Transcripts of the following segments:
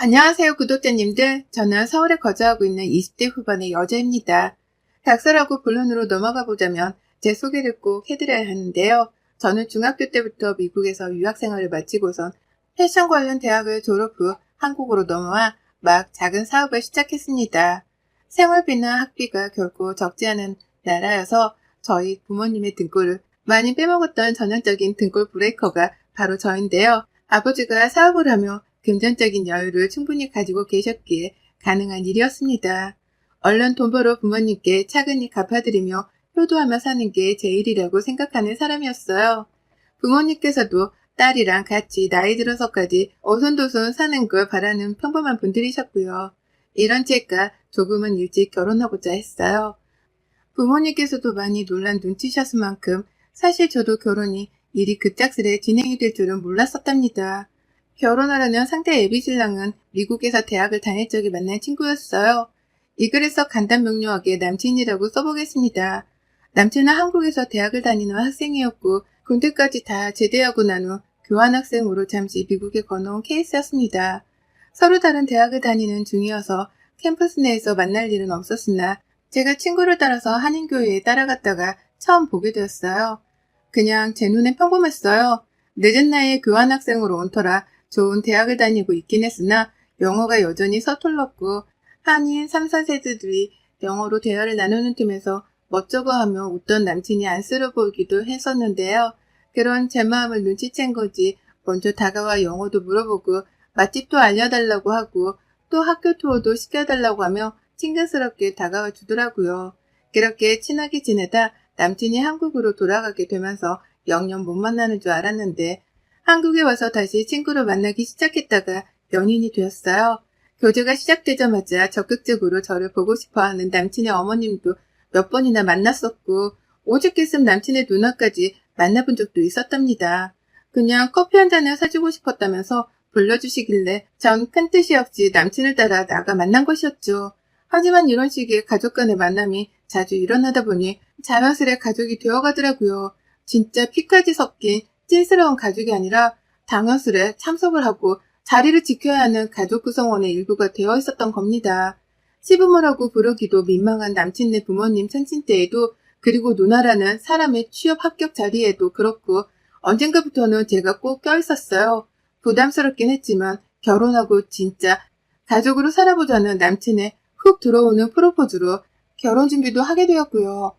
안녕하세요, 구독자님들. 저는 서울에 거주하고 있는 20대 후반의 여자입니다. 닭살하고 본론으로 넘어가 보자면 제 소개를 꼭 해드려야 하는데요. 저는 중학교 때부터 미국에서 유학생활을 마치고선 패션 관련 대학을 졸업 후 한국으로 넘어와 막 작은 사업을 시작했습니다. 생활비나 학비가 결코 적지 않은 나라여서 저희 부모님의 등골을 많이 빼먹었던 전형적인 등골 브레이커가 바로 저인데요. 아버지가 사업을 하며 금전적인 여유를 충분히 가지고 계셨기에 가능한 일이었습니다. 얼른 돈 벌어 부모님께 차근히 갚아드리며 효도하며 사는 게 제 일이라고 생각하는 사람이었어요. 부모님께서도 딸이랑 같이 나이 들어서까지 오손도손 사는 걸 바라는 평범한 분들이셨고요. 이런 제가 조금은 일찍 결혼하고자 했어요. 부모님께서도 많이 놀란 눈치셨을 만큼 사실 저도 결혼이 일이 급작스레 진행이 될 줄은 몰랐었답니다. 결혼하려는 상대 애비신랑은 미국에서 대학을 다닐 적에 만난 친구였어요. 이 글에서 간단 명료하게 남친이라고 써보겠습니다. 남친은 한국에서 대학을 다니는 학생이었고 군대까지 다 제대하고 난 후 교환학생으로 잠시 미국에 건너온 케이스였습니다. 서로 다른 대학을 다니는 중이어서 캠퍼스 내에서 만날 일은 없었으나 제가 친구를 따라서 한인교회에 따라갔다가 처음 보게 되었어요. 그냥 제 눈엔 평범했어요. 늦은 나이에 교환학생으로 온 터라 좋은 대학을 다니고 있긴 했으나 영어가 여전히 서툴렀고 한인 3, 4세들이 영어로 대화를 나누는 틈에서 멋쩍어하며 웃던 남친이 안쓰러워 보이기도 했었는데요. 그런 제 마음을 눈치챈 거지 먼저 다가와 영어도 물어보고 맛집도 알려달라고 하고 또 학교 투어도 시켜달라고 하며 친근스럽게 다가와 주더라고요. 그렇게 친하게 지내다 남친이 한국으로 돌아가게 되면서 영영 못 만나는 줄 알았는데 한국에 와서 다시 친구를 만나기 시작했다가 연인이 되었어요. 교제가 시작되자마자 적극적으로 저를 보고 싶어하는 남친의 어머님도 몇 번이나 만났었고 오죽했음 남친의 누나까지 만나본 적도 있었답니다. 그냥 커피 한 잔을 사주고 싶었다면서 불러주시길래 전 큰 뜻이 없이 남친을 따라 나가 만난 것이었죠. 하지만 이런 식의 가족 간의 만남이 자주 일어나다 보니 자연스레 가족이 되어가더라고요. 진짜 피까지 섞인 찐스러운 가족이 아니라 당연스레 참석을 하고 자리를 지켜야 하는 가족 구성원의 일부가 되어 있었던 겁니다. 시부모라고 부르기도 민망한 남친네 부모님 생신 때에도 그리고 누나라는 사람의 취업 합격 자리에도 그렇고 언젠가부터는 제가 꼭 껴있었어요. 부담스럽긴 했지만 결혼하고 진짜 가족으로 살아보자는 남친의 훅 들어오는 프로포즈로 결혼 준비도 하게 되었고요.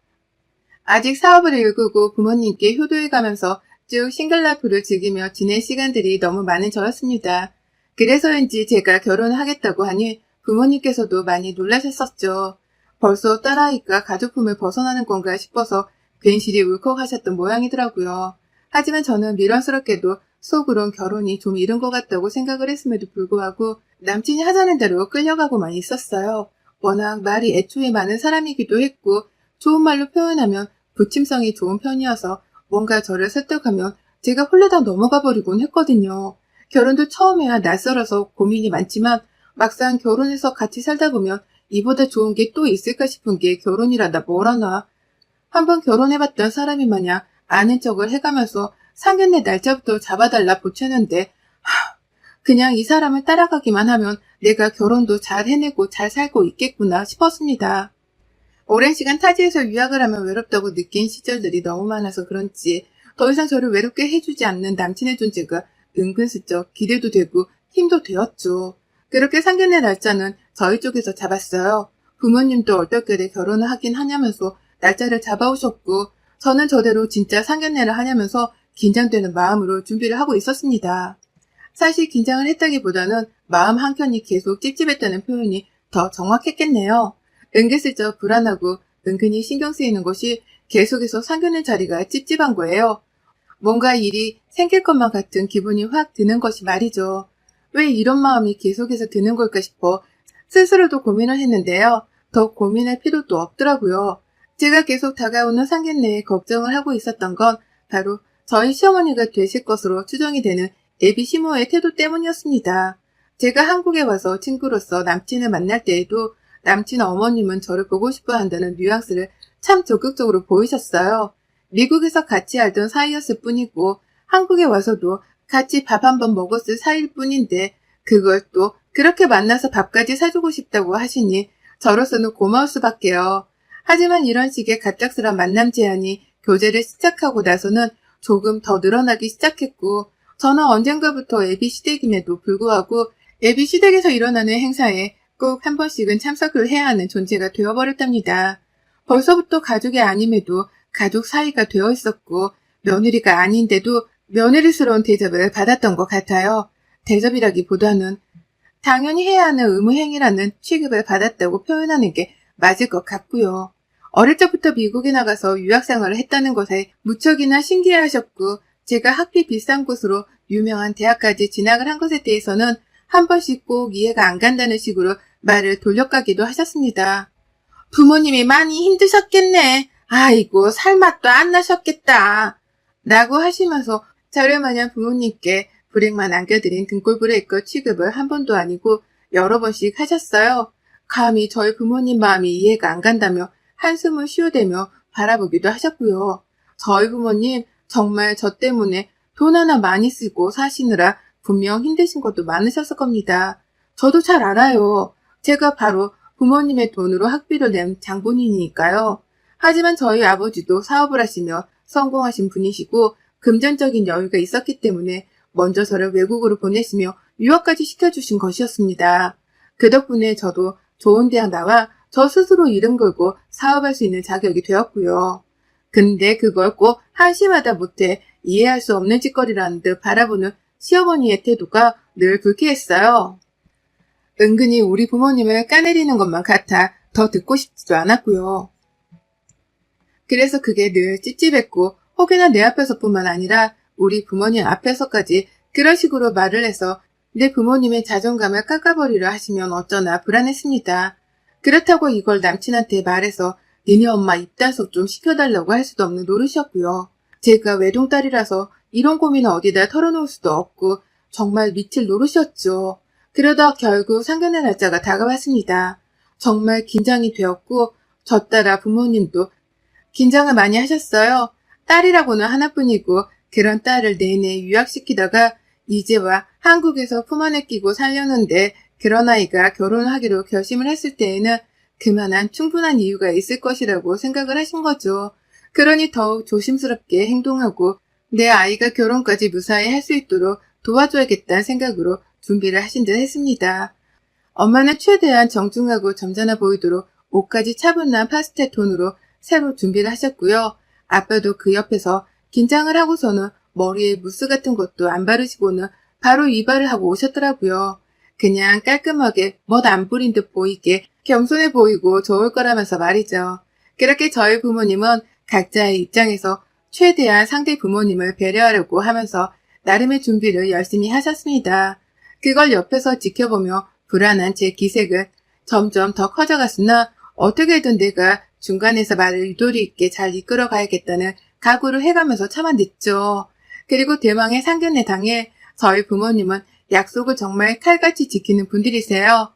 아직 사업을 일구고 부모님께 효도해가면서 쭉 싱글라이프를 즐기며 지낼 시간들이 너무 많은 저였습니다. 그래서인지 제가 결혼을 하겠다고 하니 부모님께서도 많이 놀라셨었죠. 벌써 딸아이가 가족품을 벗어나는 건가 싶어서 괜시리 울컥하셨던 모양이더라고요. 하지만 저는 미련스럽게도 속으론 결혼이 좀 이른 것 같다고 생각을 했음에도 불구하고 남친이 하자는 대로 끌려가고만 있었어요. 워낙 말이 애초에 많은 사람이기도 했고 좋은 말로 표현하면 부침성이 좋은 편이어서 뭔가 저를 설득하면 제가 홀레당 넘어가 버리곤 했거든요. 결혼도 처음에야 낯설어서 고민이 많지만 막상 결혼해서 같이 살다 보면 이보다 좋은 게 또 있을까 싶은 게 결혼이라다 뭐라나. 한번 결혼해봤던 사람이 마냥 아는 척을 해가면서 상견례 날짜부터 잡아달라 보채는데 그냥 이 사람을 따라가기만 하면 내가 결혼도 잘 해내고 잘 살고 있겠구나 싶었습니다. 오랜 시간 타지에서 유학을 하면 외롭다고 느낀 시절들이 너무 많아서 그런지 더 이상 저를 외롭게 해주지 않는 남친의 존재가 은근슬쩍 기대도 되고 힘도 되었죠. 그렇게 상견례 날짜는 저희 쪽에서 잡았어요. 부모님도 얼떨결에 결혼을 하긴 하냐면서 날짜를 잡아오셨고 저는 저대로 진짜 상견례를 하냐면서 긴장되는 마음으로 준비를 하고 있었습니다. 사실 긴장을 했다기보다는 마음 한켠이 계속 찝찝했다는 표현이 더 정확했겠네요. 은근슬쩍 불안하고 은근히 신경 쓰이는 것이 계속해서 상견례 자리가 찝찝한 거예요. 뭔가 일이 생길 것만 같은 기분이 확 드는 것이 말이죠. 왜 이런 마음이 계속해서 드는 걸까 싶어 스스로도 고민을 했는데요. 더 고민할 필요도 없더라고요. 제가 계속 다가오는 상견례에 걱정을 하고 있었던 건 바로 저희 시어머니가 되실 것으로 추정이 되는 애비 시모의 태도 때문이었습니다. 제가 한국에 와서 친구로서 남친을 만날 때에도 남친 어머님은 저를 보고 싶어 한다는 뉘앙스를 참 적극적으로 보이셨어요. 미국에서 같이 알던 사이였을 뿐이고 한국에 와서도 같이 밥 한 번 먹었을 사이일 뿐인데 그걸 또 그렇게 만나서 밥까지 사주고 싶다고 하시니 저로서는 고마울 수밖에요. 하지만 이런 식의 갑작스런 만남 제안이 교제를 시작하고 나서는 조금 더 늘어나기 시작했고, 저는 언젠가부터 애비 시댁임에도 불구하고 애비 시댁에서 일어나는 행사에 꼭 한 번씩은 참석을 해야 하는 존재가 되어버렸답니다. 벌써부터 가족이 아님에도 가족 사이가 되어 있었고, 며느리가 아닌데도 며느리스러운 대접을 받았던 것 같아요. 대접이라기보다는 당연히 해야 하는 의무행위라는 취급을 받았다고 표현하는 게 맞을 것 같고요. 어릴 적부터 미국에 나가서 유학생활을 했다는 것에 무척이나 신기해하셨고, 제가 학비 비싼 곳으로 유명한 대학까지 진학을 한 것에 대해서는 한 번씩 꼭 이해가 안 간다는 식으로 말을 돌려가기도 하셨습니다. 부모님이 많이 힘드셨겠네. 아이고, 살맛도 안 나셨겠다. 라고 하시면서 저를 마냥 부모님께 불행만 안겨드린 등골 브레이커 취급을 한 번도 아니고 여러 번씩 하셨어요. 감히 저희 부모님 마음이 이해가 안 간다며 한숨을 쉬어대며 바라보기도 하셨고요. 저희 부모님 정말 저 때문에 돈 하나 많이 쓰고 사시느라 분명 힘드신 것도 많으셨을 겁니다. 저도 잘 알아요. 제가 바로 부모님의 돈으로 학비를 낸 장본인이니까요. 하지만 저희 아버지도 사업을 하시며 성공하신 분이시고 금전적인 여유가 있었기 때문에 먼저 저를 외국으로 보내시며 유학까지 시켜주신 것이었습니다. 그 덕분에 저도 좋은 대학 나와 저 스스로 이름 걸고 사업할 수 있는 자격이 되었고요. 근데 그걸 꼭 한심하다 못해 이해할 수 없는 짓거리라는 듯 바라보는 시어머니의 태도가 늘 불쾌했어요. 은근히 우리 부모님을 까내리는 것만 같아 더 듣고 싶지도 않았고요. 그래서 그게 늘 찝찝했고 혹여나 내 앞에서뿐만 아니라 우리 부모님 앞에서까지 그런 식으로 말을 해서 내 부모님의 자존감을 깎아버리려 하시면 어쩌나 불안했습니다. 그렇다고 이걸 남친한테 말해서 니네 엄마 입단속 좀 시켜달라고 할 수도 없는 노릇이었고요. 제가 외동딸이라서 이런 고민을 어디다 털어놓을 수도 없고 정말 미칠 노릇이었죠. 그러다 결국 상견례 날짜가 다가왔습니다. 정말 긴장이 되었고 저 따라 부모님도 긴장을 많이 하셨어요. 딸이라고는 하나뿐이고 그런 딸을 내내 유학시키다가 이제와 한국에서 품 안에 끼고 살려는데 그런 아이가 결혼하기로 결심을 했을 때에는 그만한 충분한 이유가 있을 것이라고 생각을 하신 거죠. 그러니 더욱 조심스럽게 행동하고 내 아이가 결혼까지 무사히 할 수 있도록 도와줘야겠다는 생각으로 준비를 하신 듯 했습니다. 엄마는 최대한 정중하고 점잖아 보이도록 옷까지 차분한 파스텔 톤으로 새로 준비를 하셨고요. 아빠도 그 옆에서 긴장을 하고서는 머리에 무스 같은 것도 안 바르시고는 바로 이발을 하고 오셨더라고요. 그냥 깔끔하게 멋 안 부린 듯 보이게 겸손해 보이고 좋을 거라면서 말이죠. 그렇게 저희 부모님은 각자의 입장에서 최대한 상대 부모님을 배려하려고 하면서 나름의 준비를 열심히 하셨습니다. 그걸 옆에서 지켜보며 불안한 제 기색은 점점 더 커져갔으나 어떻게든 내가 중간에서 말을 유도리 있게 잘 이끌어 가야겠다는 각오를 해가면서 참아냈죠. 그리고 대망의 상견례 당일 저희 부모님은 약속을 정말 칼같이 지키는 분들이세요.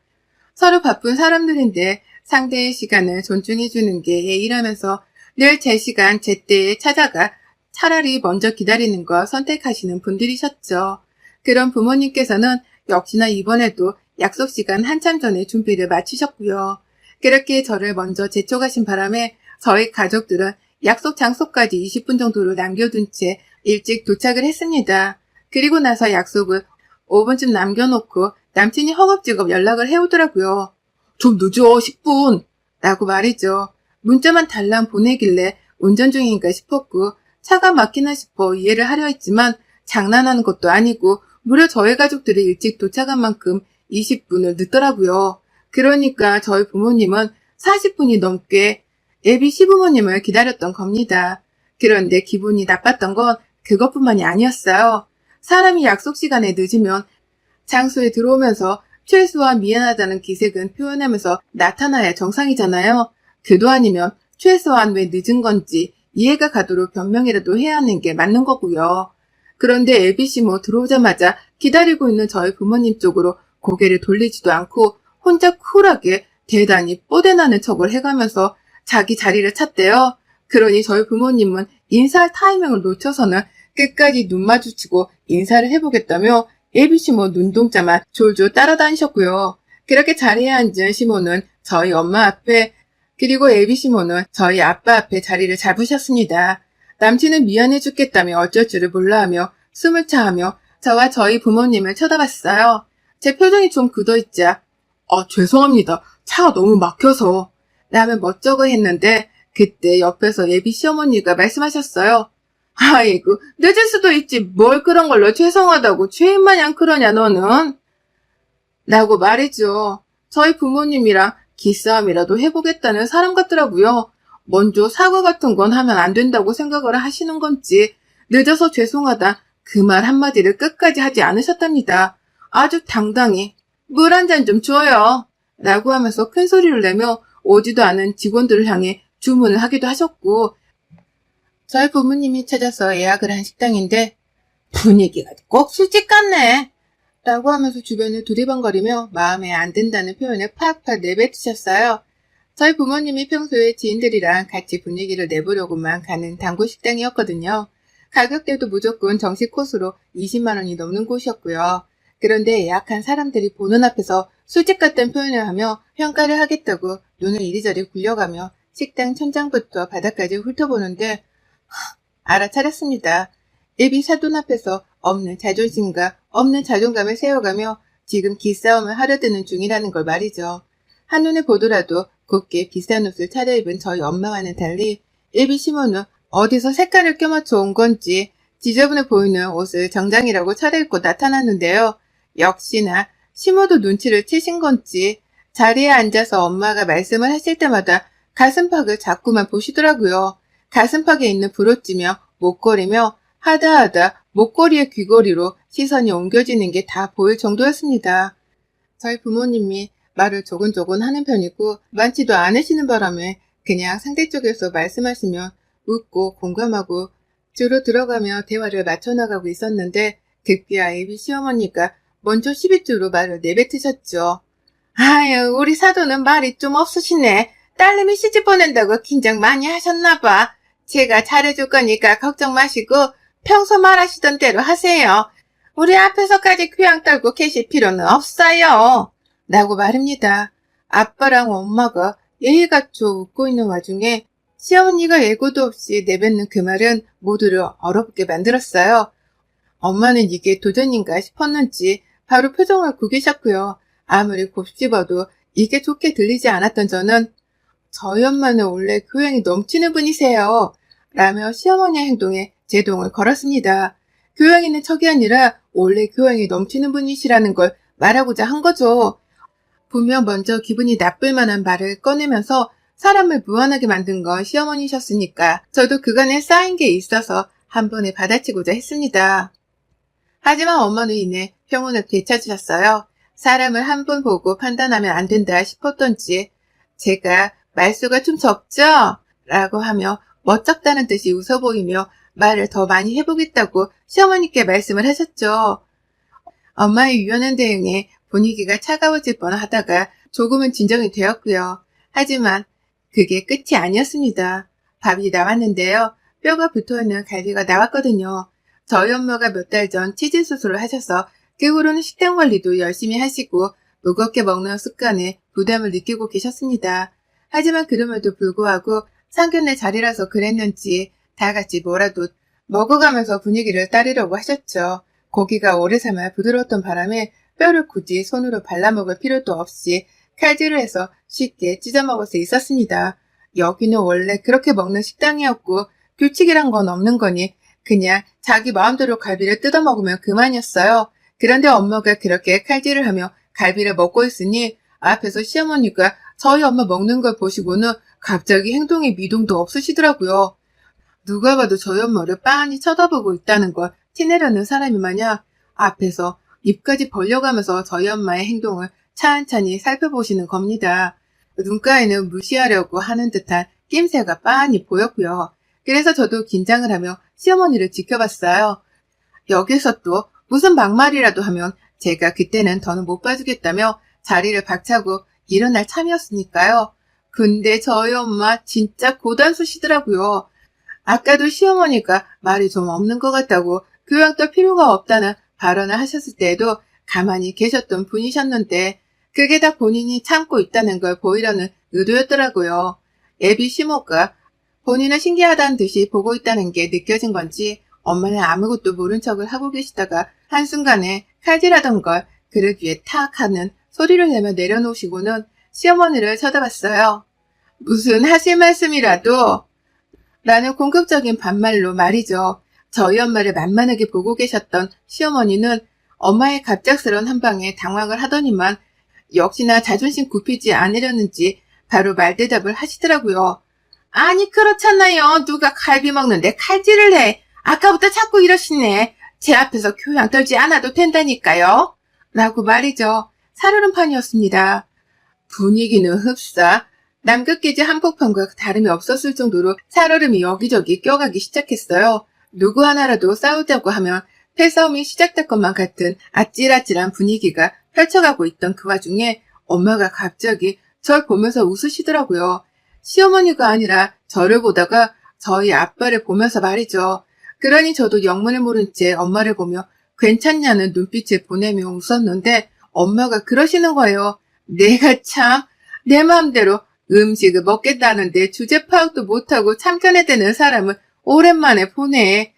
서로 바쁜 사람들인데 상대의 시간을 존중해주는 게 예의라면서 늘 제 시간 제때에 찾아가 차라리 먼저 기다리는 걸 선택하시는 분들이셨죠. 그런 부모님께서는 역시나 이번에도 약속 시간 한참 전에 준비를 마치셨고요. 그렇게 저를 먼저 재촉하신 바람에 저희 가족들은 약속 장소까지 20분 정도를 남겨둔 채 일찍 도착을 했습니다. 그리고 나서 약속을 5분쯤 남겨놓고 남친이 허겁지겁 연락을 해오더라고요. 좀 늦어 10분 라고 말이죠. 문자만 달랑 보내길래 운전 중인가 싶었고 차가 막히나 싶어 이해를 하려 했지만 장난하는 것도 아니고 무려 저희 가족들이 일찍 도착한 만큼 20분을 늦더라고요. 그러니까 저희 부모님은 40분이 넘게 애비 시부모님을 기다렸던 겁니다. 그런데 기분이 나빴던 건 그것뿐만이 아니었어요. 사람이 약속 시간에 늦으면 장소에 들어오면서 최소한 미안하다는 기색은 표현하면서 나타나야 정상이잖아요. 그도 아니면 최소한 왜 늦은 건지 이해가 가도록 변명이라도 해야 하는 게 맞는 거고요. 그런데 애비씨 들어오자마자 기다리고 있는 저희 부모님 쪽으로 고개를 돌리지도 않고 혼자 쿨하게 대단히 뽀대나는 척을 해가면서 자기 자리를 찾대요. 그러니 저희 부모님은 인사할 타이밍을 놓쳐서는 끝까지 눈 마주치고 인사를 해보겠다며 예비 시모 눈동자만 졸졸 따라다니셨고요. 그렇게 자리에 앉은 시모는 저희 엄마 앞에 그리고 예비 시모는 저희 아빠 앞에 자리를 잡으셨습니다. 남친은 미안해 죽겠다며 어쩔 줄을 몰라하며 숨을 차하며 저와 저희 부모님을 쳐다봤어요. 제 표정이 좀 굳어있자 죄송합니다. 차가 너무 막혀서 라며 멋쩍어 했는데 그때 옆에서 예비 시어머니가 말씀하셨어요. 아이고 늦을 수도 있지 뭘 그런 걸로 죄송하다고 죄인마냥 그러냐 너는? 라고 말했죠. 저희 부모님이랑 기싸움이라도 해보겠다는 사람 같더라고요. 먼저 사과 같은 건 하면 안 된다고 생각을 하시는 건지 늦어서 죄송하다 그 말 한마디를 끝까지 하지 않으셨답니다. 아주 당당히 물 한 잔 좀 줘요 라고 하면서 큰 소리를 내며 오지도 않은 직원들을 향해 주문을 하기도 하셨고 저희 부모님이 찾아서 예약을 한 식당인데 분위기가 꼭 술집 같네 라고 하면서 주변을 두리번거리며 마음에 안 든다는 표현을 팍팍 내뱉으셨어요. 저희 부모님이 평소에 지인들이랑 같이 분위기를 내보려고만 가는 단골 식당이었거든요. 가격대도 무조건 정식 코스로 20만 원이 넘는 곳이었고요. 그런데 예약한 사람들이 보는 앞에서 술집 같다는 표현을 하며 평가를 하겠다고 눈을 이리저리 굴려가며 식당 천장부터 바닥까지 훑어보는데 알아차렸습니다. 예비 사돈 앞에서 없는 자존심과 없는 자존감을 세워가며 지금 기싸움을 하려드는 중이라는 걸 말이죠. 한눈에 보더라도 곱게 비싼 옷을 차려입은 저희 엄마와는 달리 예비 시모는 어디서 색깔을 껴맞춰 온 건지 지저분해 보이는 옷을 정장이라고 차려입고 나타났는데요. 역시나 시모도 눈치를 채신 건지 자리에 앉아서 엄마가 말씀을 하실 때마다 가슴팍을 자꾸만 보시더라고요. 가슴팍에 있는 브로치며 목걸이며 하다하다 목걸이의 귀걸이로 시선이 옮겨지는 게 다 보일 정도였습니다. 저희 부모님이 말을 조곤조곤 하는 편이고 많지도 않으시는 바람에 그냥 상대 쪽에서 말씀하시면 웃고 공감하고 주로 들어가며 대화를 맞춰나가고 있었는데 급기야 예비 시어머니가 먼저 12주로 말을 내뱉으셨죠. 아유 우리 사돈은 말이 좀 없으시네. 딸내미 시집 보낸다고 긴장 많이 하셨나봐. 제가 잘해줄 거니까 걱정 마시고 평소 말하시던 대로 하세요. 우리 앞에서까지 귀양 떨고 계실 필요는 없어요. 라고 말입니다. 아빠랑 엄마가 예의갖춰 웃고 있는 와중에 시어머니가 예고도 없이 내뱉는 그 말은 모두를 얼어붙게 만들었어요. 엄마는 이게 도전인가 싶었는지 바로 표정을 구기셨고요. 아무리 곱씹어도 이게 좋게 들리지 않았던 저는 저희 엄마는 원래 교양이 넘치는 분이세요. 라며 시어머니의 행동에 제동을 걸었습니다. 교양 있는 척이 아니라 원래 교양이 넘치는 분이시라는 걸 말하고자 한 거죠. 분명 먼저 기분이 나쁠 만한 말을 꺼내면서 사람을 무안하게 만든 건 시어머니셨으니까 저도 그간에 쌓인 게 있어서 한 번에 받아치고자 했습니다. 하지만 엄마는 이내 평온을 되찾으셨어요. 사람을 한 번 보고 판단하면 안 된다 싶었던지 제가 말수가 좀 적죠? 라고 하며 멋쩍다는 듯이 웃어 보이며 말을 더 많이 해보겠다고 시어머니께 말씀을 하셨죠. 엄마의 유연한 대응에 분위기가 차가워질 뻔하다가 조금은 진정이 되었고요. 하지만 그게 끝이 아니었습니다. 밥이 나왔는데요. 뼈가 붙어있는 갈비가 나왔거든요. 저희 엄마가 몇 달 전 치질 수술을 하셔서 그 후로는 식단 관리도 열심히 하시고 무겁게 먹는 습관에 부담을 느끼고 계셨습니다. 하지만 그럼에도 불구하고 상견례 자리라서 그랬는지 다 같이 뭐라도 먹어가면서 분위기를 따르려고 하셨죠. 고기가 오래 삶아 부드러웠던 바람에 뼈를 굳이 손으로 발라먹을 필요도 없이 칼질을 해서 쉽게 찢어먹을 수 있었습니다. 여기는 원래 그렇게 먹는 식당이었고 규칙이란 건 없는 거니 그냥 자기 마음대로 갈비를 뜯어먹으면 그만이었어요. 그런데 엄마가 그렇게 칼질을 하며 갈비를 먹고 있으니 앞에서 시어머니가 저희 엄마 먹는 걸 보시고는 갑자기 행동에 미동도 없으시더라고요. 누가 봐도 저희 엄마를 빤히 쳐다보고 있다는 걸 티내려는 사람이 마냥 앞에서 입까지 벌려가면서 저희 엄마의 행동을 찬찬히 살펴보시는 겁니다. 눈가에는 무시하려고 하는 듯한 낌새가 빤히 보였고요. 그래서 저도 긴장을 하며 시어머니를 지켜봤어요. 여기서 또 무슨 막말이라도 하면 제가 그때는 더는 못 봐주겠다며 자리를 박차고 일어날 참이었으니까요. 근데 저희 엄마 진짜 고단수시더라고요. 아까도 시어머니가 말이 좀 없는 것 같다고 교양 떨 필요가 없다는 발언을 하셨을 때에도 가만히 계셨던 분이셨는데 그게 다 본인이 참고 있다는 걸 보이려는 의도였더라고요. 애비 시모가 본인은 신기하다는 듯이 보고 있다는 게 느껴진 건지 엄마는 아무것도 모른 척을 하고 계시다가 한순간에 칼질하던 걸 그릇 위에 탁 하는 소리를 내며 내려놓으시고는 시어머니를 쳐다봤어요. 무슨 하실 말씀이라도? 라는 공격적인 반말로 말이죠. 저희 엄마를 만만하게 보고 계셨던 시어머니는 엄마의 갑작스러운 한방에 당황을 하더니만 역시나 자존심 굽히지 않으려는지 바로 말대답을 하시더라고요. 아니 그렇잖아요. 누가 갈비 먹는데 칼질을 해. 아까부터 자꾸 이러시네. 제 앞에서 교양 떨지 않아도 된다니까요. 라고 말이죠. 살얼음판이었습니다. 분위기는 흡사. 남극기지 한복판과 다름이 없었을 정도로 살얼음이 여기저기 껴가기 시작했어요. 누구 하나라도 싸우자고 하면 패싸움이 시작될 것만 같은 아찔아찔한 분위기가 펼쳐가고 있던 그 와중에 엄마가 갑자기 절 보면서 웃으시더라고요. 시어머니가 아니라 저를 보다가 저희 아빠를 보면서 말이죠. 그러니 저도 영문을 모른 채 엄마를 보며 괜찮냐는 눈빛을 보내며 웃었는데 엄마가 그러시는 거예요. 내가 참 내 마음대로 음식을 먹겠다는데 주제 파악도 못하고 참견해대는 사람을 오랜만에 보네.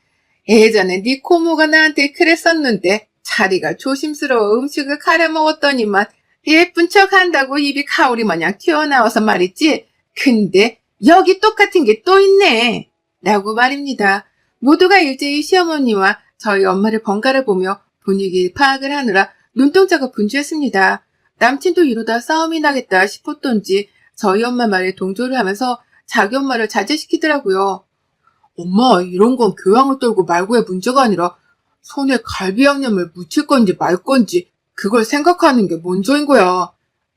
예전에 네 고모가 나한테 그랬었는데 자리가 조심스러워 음식을 가려 먹었더니만 예쁜 척 한다고 입이 가오리 마냥 튀어나와서 말이지. 근데 여기 똑같은 게 또 있네. 라고 말입니다. 모두가 일제히 시어머니와 저희 엄마를 번갈아 보며 분위기 파악을 하느라 눈동자가 분주했습니다. 남친도 이러다 싸움이 나겠다 싶었던지 저희 엄마 말에 동조를 하면서 자기 엄마를 자제시키더라고요. 엄마, 이런 건 교양을 떨고 말고의 문제가 아니라 손에 갈비 양념을 묻힐 건지 말 건지 그걸 생각하는 게 먼저인 거야.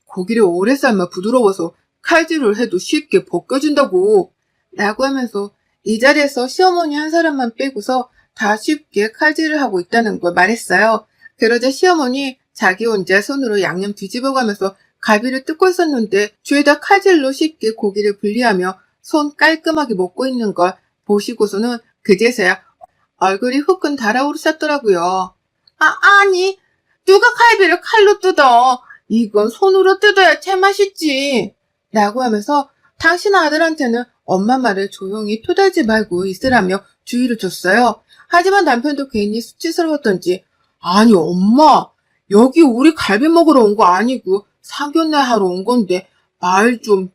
고기를 오래 삶아 부드러워서 칼질을 해도 쉽게 벗겨진다고. 라고 하면서 이 자리에서 시어머니 한 사람만 빼고서 다 쉽게 칼질을 하고 있다는 걸 말했어요. 그러자 시어머니 자기 혼자 손으로 양념 뒤집어가면서 갈비를 뜯고 있었는데 죄다 칼질로 쉽게 고기를 분리하며 손 깔끔하게 먹고 있는 걸 보시고서는 그제서야 얼굴이 후끈 달아오르셨더라고요. 아니, 누가 갈비를 칼로 뜯어? 이건 손으로 뜯어야 제맛이지. 라고 하면서 당신 아들한테는 엄마 말을 조용히 토달지 말고 있으라며 주의를 줬어요. 하지만 남편도 괜히 수치스러웠던지 아니 엄마, 여기 우리 갈비 먹으러 온 거 아니고 상견례 하러 온 건데 말 좀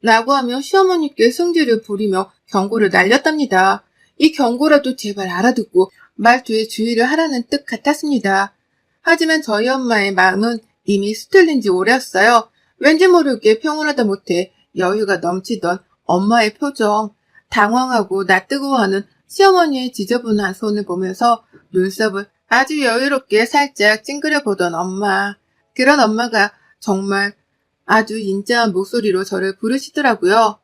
라고 하며 시어머니께 승질을 부리며 경고를 날렸답니다. 이 경고라도 제발 알아듣고 말투에 주의를 하라는 뜻 같았습니다. 하지만 저희 엄마의 마음은 이미 수틀린 지 오래였어요. 왠지 모르게 평온하다 못해 여유가 넘치던 엄마의 표정, 당황하고 낯뜨거워하는 시어머니의 지저분한 손을 보면서 눈썹을 아주 여유롭게 살짝 찡그려 보던 엄마. 그런 엄마가 정말 아주 인자한 목소리로 저를 부르시더라고요.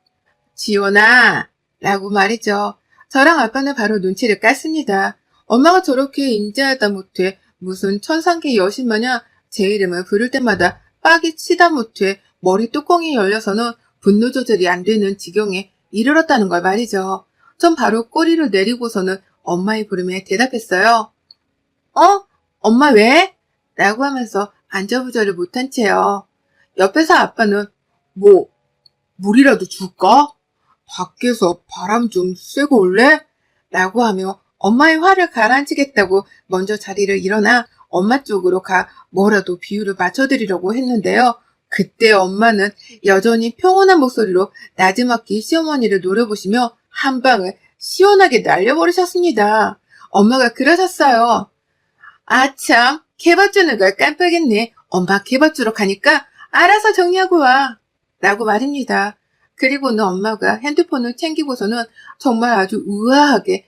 지원아! 라고 말이죠. 저랑 아빠는 바로 눈치를 깠습니다. 엄마가 저렇게 인자하다 못해 무슨 천상계 여신 마냥 제 이름을 부를 때마다 빡이 치다 못해 머리 뚜껑이 열려서는 분노 조절이 안 되는 지경에 이르렀다는 걸 말이죠. 전 바로 꼬리를 내리고서는 엄마의 부름에 대답했어요. 엄마 왜? 라고 하면서 안절부절을 못한 채요. 옆에서 아빠는 물이라도 줄까? 밖에서 바람 좀 쐬고 올래? 라고 하며 엄마의 화를 가라앉히겠다고 먼저 자리를 일어나 엄마 쪽으로 가 뭐라도 비유를 맞춰드리려고 했는데요. 그때 엄마는 여전히 평온한 목소리로 나지막히 시어머니를 노려보시며 한 방을 시원하게 날려버리셨습니다. 엄마가 그러셨어요. 아참, 개밥 주는 걸 깜빡했네. 엄마 개밥 주러 가니까 알아서 정리하고 와. 라고 말입니다. 그리고는 엄마가 핸드폰을 챙기고서는 정말 아주 우아하게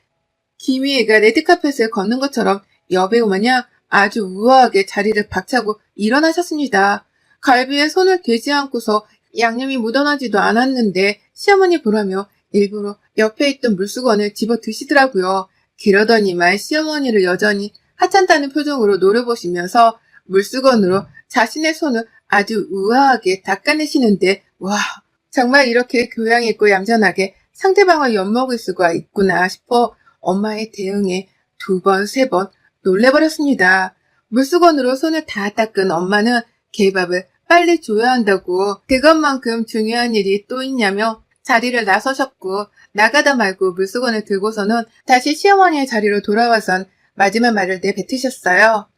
김희애가 레드카펫을 걷는 것처럼 여배우 마냥 아주 우아하게 자리를 박차고 일어나셨습니다. 갈비에 손을 대지 않고서 양념이 묻어나지도 않았는데 시어머니 보라며 일부러 옆에 있던 물수건을 집어 드시더라고요. 그러더니만 시어머니를 여전히 하찮다는 표정으로 노려보시면서 물수건으로 자신의 손을 아주 우아하게 닦아내시는데 와, 정말 이렇게 교양 있고 얌전하게 상대방을 엿먹을 수가 있구나 싶어 엄마의 대응에 2번, 3번 놀래버렸습니다. 물수건으로 손을 다 닦은 엄마는 개밥을 빨리 줘야 한다고 그것만큼 중요한 일이 또 있냐며 자리를 나서셨고 나가다 말고 물수건을 들고서는 다시 시어머니의 자리로 돌아와선 마지막 말을 내뱉으셨어요.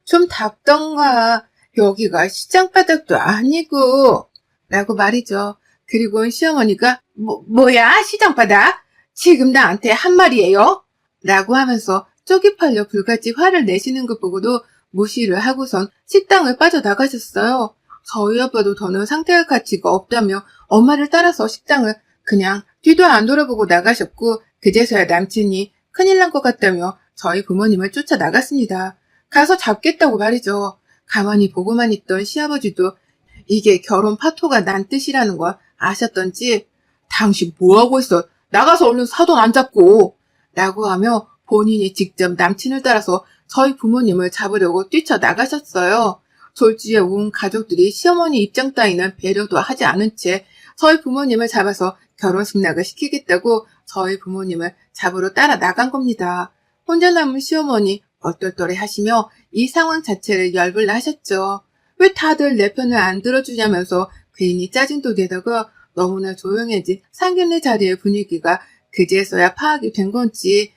좀 닦던가. 여기가 시장 바닥도 아니고. 라고 말이죠. 그리고 시어머니가 뭐야 시장 바닥? 지금 나한테 한 말이에요? 라고 하면서 쪽이팔려 불같이 화를 내시는 것 보고도 무시를 하고선 식당을 빠져나가셨어요. 저희 아빠도 더는 상태할 가치가 없다며 엄마를 따라서 식당을 그냥 뒤도 안 돌아보고 나가셨고 그제서야 남친이 큰일 난 것 같다며 저희 부모님을 쫓아나갔습니다. 가서 잡겠다고 말이죠. 가만히 보고만 있던 시아버지도 이게 결혼 파토가 난 뜻이라는 걸 아셨던지 당신 뭐하고 있어? 나가서 얼른 사돈 안 잡고 라고 하며 본인이 직접 남친을 따라서 저희 부모님을 잡으려고 뛰쳐나가셨어요. 졸지에 온 가족들이 시어머니 입장 따위는 배려도 하지 않은 채 저희 부모님을 잡아서 결혼 승낙을 시키겠다고 저희 부모님을 잡으러 따라 나간 겁니다. 혼자 남은 시어머니 얼떨떨해 하시며 이 상황 자체를 열불 나셨죠. 왜 다들 내 편을 안 들어주냐면서 괜히 짜증도 내다가 너무나 조용해진 상견례 자리의 분위기가 그제서야 파악이 된 건지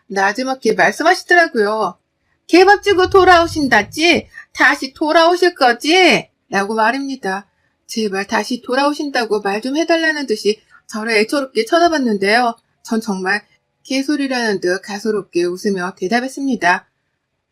나지막히 말씀하시더라고요. 개밥 주고 돌아오신다지? 다시 돌아오실 거지? 라고 말입니다. 제발 다시 돌아오신다고 말 좀 해달라는 듯이 저를 애처롭게 쳐다봤는데요. 전 정말 개소리라는 듯 가소롭게 웃으며 대답했습니다.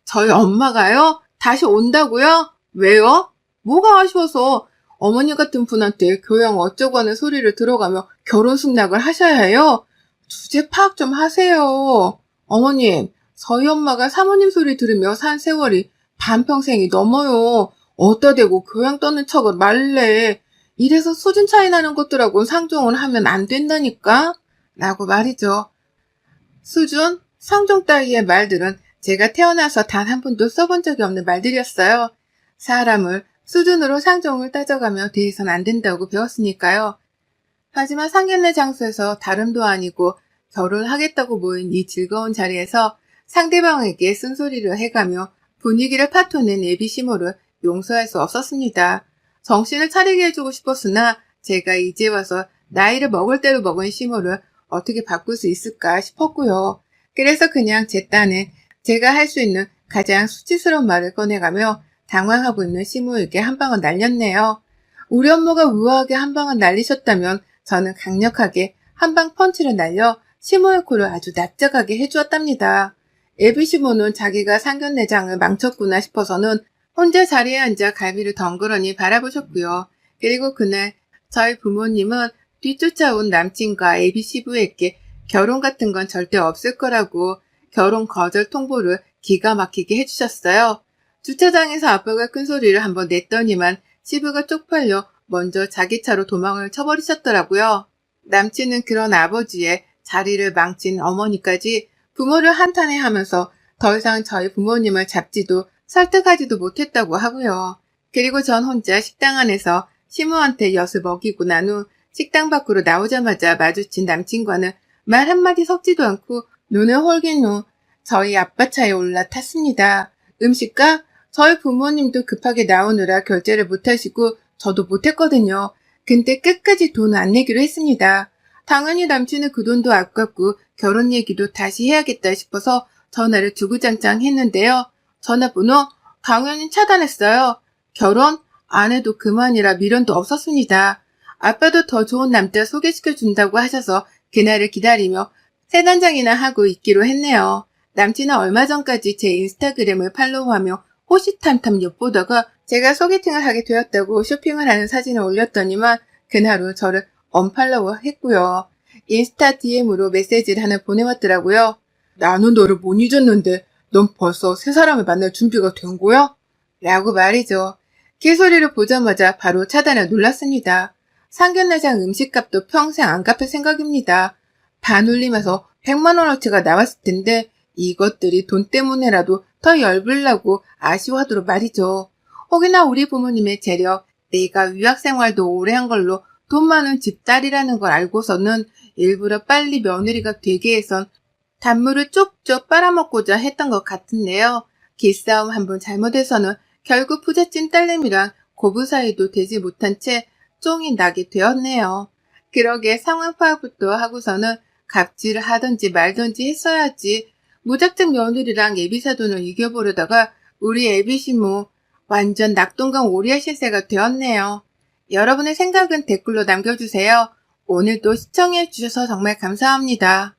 저희 엄마가요? 다시 온다고요? 왜요? 뭐가 아쉬워서 어머니 같은 분한테 교양 어쩌고 하는 소리를 들어가며 결혼 승낙을 하셔야 해요? 주제 파악 좀 하세요. 어머님, 저희 엄마가 사모님 소리 들으며 산 세월이 반평생이 넘어요. 어디다 대고 교양 떠는 척을 말래. 이래서 수준 차이 나는 것들하고는 상종을 하면 안 된다니까? 라고 말이죠. 수준, 상종 따위의 말들은 제가 태어나서 단 한 번도 써본 적이 없는 말들이었어요. 사람을 수준으로 상종을 따져가며 대해선 안 된다고 배웠으니까요. 하지만 상견례 장소에서 다름도 아니고 결혼하겠다고 모인 이 즐거운 자리에서 상대방에게 쓴소리를 해가며 분위기를 파토낸 예비시모를 용서할 수 없었습니다. 정신을 차리게 해주고 싶었으나 제가 이제 와서 나이를 먹을 대로 먹은 시모를 어떻게 바꿀 수 있을까 싶었고요. 그래서 그냥 제 딴에 제가 할 수 있는 가장 수치스러운 말을 꺼내가며 당황하고 있는 시모에게 한 방을 날렸네요. 우리 엄마가 우아하게 한 방을 날리셨다면 저는 강력하게 한 방 펀치를 날려 시모의 코를 아주 납작하게 해주었답니다. 애비 시모는 자기가 상견례장을 망쳤구나 싶어서는 혼자 자리에 앉아 갈비를 덩그러니 바라보셨고요. 그리고 그날 저희 부모님은 뒤쫓아온 남친과 애비 시부에게 결혼 같은 건 절대 없을 거라고 결혼 거절 통보를 기가 막히게 해주셨어요. 주차장에서 아빠가 큰 소리를 한번 냈더니만 시부가 쪽팔려 먼저 자기 차로 도망을 쳐버리셨더라고요. 남친은 그런 아버지의 자리를 망친 어머니까지 부모를 한탄해하면서 더 이상 저희 부모님을 잡지도 설득하지도 못했다고 하고요. 그리고 전 혼자 식당 안에서 시모한테 엿을 먹이고 난 후 식당 밖으로 나오자마자 마주친 남친과는 말 한마디 섞지도 않고 눈을 홀긴 후 저희 아빠 차에 올라탔습니다. 음식가? 저희 부모님도 급하게 나오느라 결제를 못하시고 저도 못했거든요. 근데 끝까지 돈 안 내기로 했습니다. 당연히 남친은 그 돈도 아깝고 결혼 얘기도 다시 해야겠다 싶어서 전화를 주구장창 했는데요. 전화번호 당연히 차단했어요. 결혼? 안 해도 그만이라 미련도 없었습니다. 아빠도 더 좋은 남자 소개시켜준다고 하셔서 그날을 기다리며 세단장이나 하고 있기로 했네요. 남친은 얼마 전까지 제 인스타그램을 팔로우하며 호시탐탐 엿보다가 제가 소개팅을 하게 되었다고 쇼핑을 하는 사진을 올렸더니만 그날 후 저를 언팔로우 했고요. 인스타 DM으로 메시지를 하나 보내왔더라고요. 나는 너를 못 잊었는데 넌 벌써 새 사람을 만날 준비가 된 거야? 라고 말이죠. 개소리를 보자마자 바로 차단을 눌렀습니다. 상견례장 음식값도 평생 안 갚을 생각입니다. 반올림해서 100만 원어치가 나왔을 텐데 이것들이 돈 때문에라도 더 열불나고 아쉬워하도록 말이죠. 혹여나 우리 부모님의 재력, 내가 유학생활도 오래 한 걸로 돈 많은 집딸이라는 걸 알고서는 일부러 빨리 며느리가 되게 해선 단물을 쪽쪽 빨아먹고자 했던 것 같은데요. 기싸움 한 번 잘못해서는 결국 부잣집 딸내미랑 고부 사이도 되지 못한 채 쫑이 나게 되었네요. 그러게 상황 파악부터 하고서는 갑질을 하든지 말든지 했어야지. 무작정 며느리랑 예비사돈을 이겨보려다가 우리 애비신모 완전 낙동강 오리알 신세가 되었네요. 여러분의 생각은 댓글로 남겨주세요. 오늘도 시청해주셔서 정말 감사합니다.